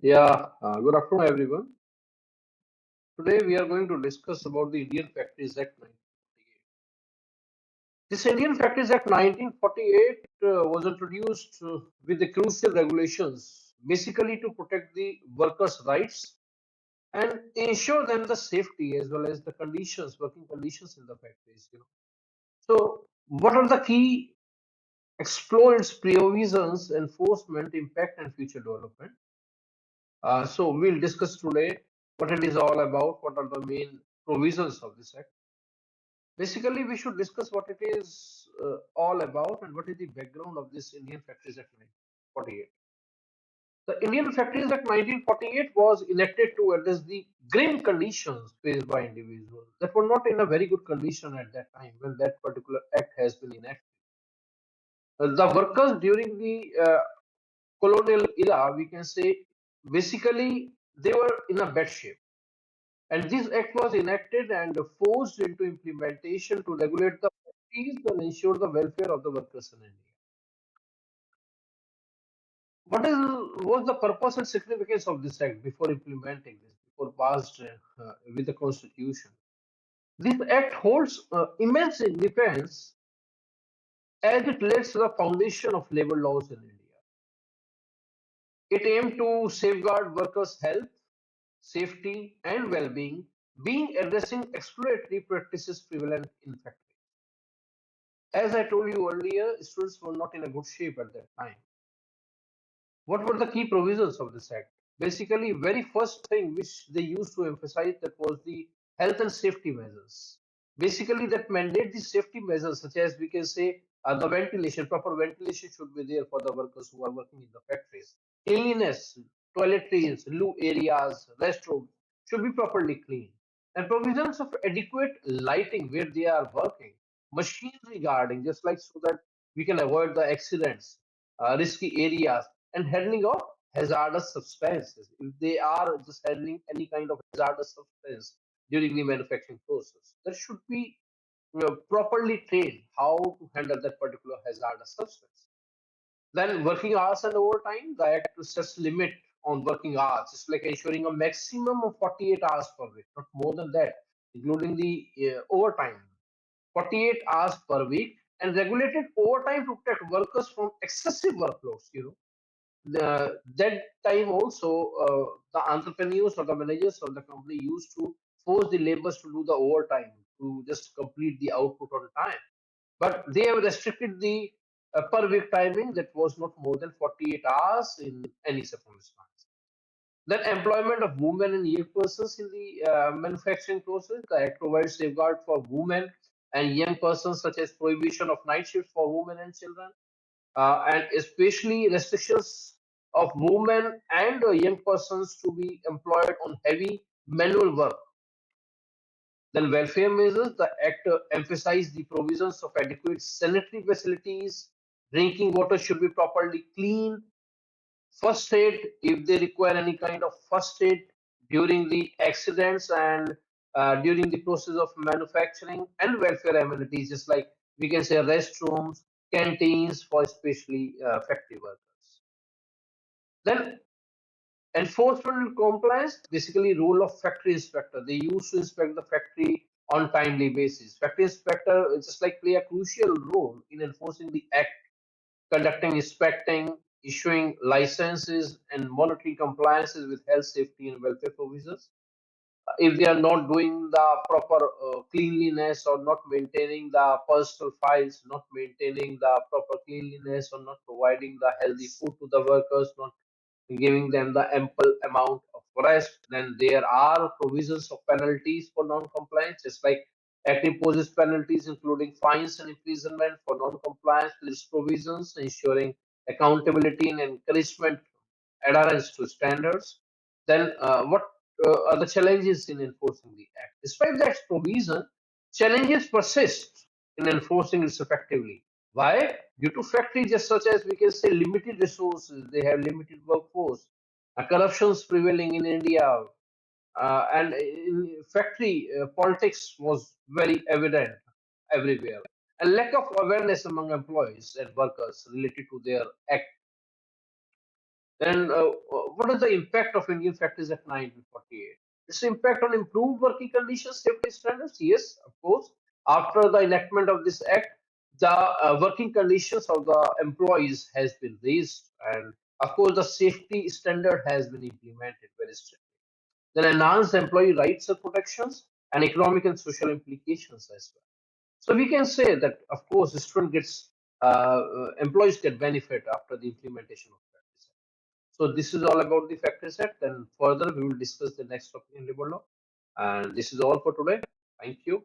Good afternoon, everyone. Today we are going to discuss about the Indian Factories Act 1948. This Indian Factories Act 1948 was introduced with the crucial regulations, basically to protect the workers' rights and ensure them the safety as well as the conditions, working conditions in the factories. So, what are the key explore its provisions, enforcement, impact, and future development? So we'll discuss today what it is all about, what are the main provisions of this act. Basically, we should discuss what it is all about and what is the background of this Indian Factories Act 1948. The Indian Factories Act 1948 was enacted to address the grim conditions faced by individuals that were not in a very good condition at that time when that particular act has been enacted. The workers during the colonial era, we can say, basically they were in a bad shape. And this act was enacted and forced into implementation to regulate the factories and ensure the welfare of the workers in India. What is was the purpose and significance of this act before implementing this, before passed with the constitution? This act holds immense significance as it lays the foundation of labor laws in India. It aimed to safeguard workers' health, safety, and well-being, being addressing exploratory practices prevalent in factories. As I told you earlier, students were not in a good shape at that time. What were the key provisions of this act? Basically, very first thing which they used to emphasize that was the health and safety measures. Basically, that mandate the safety measures such as we can say the ventilation, proper ventilation should be there for the workers who are working in the factories. Cleanliness, toiletries, loo areas, restrooms should be properly cleaned. And provisions of adequate lighting where they are working, machinery guarding, just like so that we can avoid the accidents, risky areas, and handling of hazardous substances. If they are just handling any kind of hazardous substance during the manufacturing process, there should be properly trained how to handle that particular hazardous substance. Then working hours and overtime, the act sets limit on working hours. It's like ensuring a maximum of 48 hours per week, not more than that, including the overtime. 48 hours per week and regulated overtime to protect workers from excessive workloads. That time also the entrepreneurs or the managers of the company used to force the laborers to do the overtime to just complete the output on time, but they have restricted the per week timing that was not more than 48 hours in any circumstance. Then employment of women and young persons in the manufacturing process. The act provides safeguard for women and young persons such as prohibition of night shifts for women and children, and especially restrictions of women and young persons to be employed on heavy manual work. Then welfare measures, the act emphasized the provisions of adequate sanitary facilities, drinking water should be properly clean, first aid if they require any kind of first aid during the accidents and during the process of manufacturing, and welfare amenities, just like we can say restrooms, canteens for especially factory workers. Then enforcement and compliance, basically role of factory inspector. They used to inspect the factory on timely basis. Factory inspector just like play a crucial role in enforcing the act, conducting inspecting, issuing licenses, and monitoring compliances with health, safety, and welfare provisions. If they are not doing the proper cleanliness or not maintaining the personal files, not maintaining the proper cleanliness or not providing the healthy food to the workers, not giving them the ample amount of rest, then there are provisions of penalties for non-compliance, just like Act imposes penalties including fines and imprisonment for non-compliance with its provisions, ensuring accountability and encouragement adherence to standards. Then what are the challenges in enforcing the Act? Despite that provision, challenges persist in enforcing it effectively. Why? Due to factories just such as we can say limited resources, they have limited workforce, corruptions prevailing in India, and in factory politics was very evident everywhere. A lack of awareness among employees and workers related to their act. Then, what is the impact of Indian Factories Act 1948? Its impact on improved working conditions, safety standards? Yes, of course. After the enactment of this act, the working conditions of the employees has been raised, and of course, the safety standard has been implemented very strictly. Then, enhanced employee rights and protections, and economic and social implications as well. So we can say that, of course, the student gets employees get benefit after the implementation of practice. So this is all about the factor set. Then further we will discuss the next topic in labor law. And this is all for today. Thank you.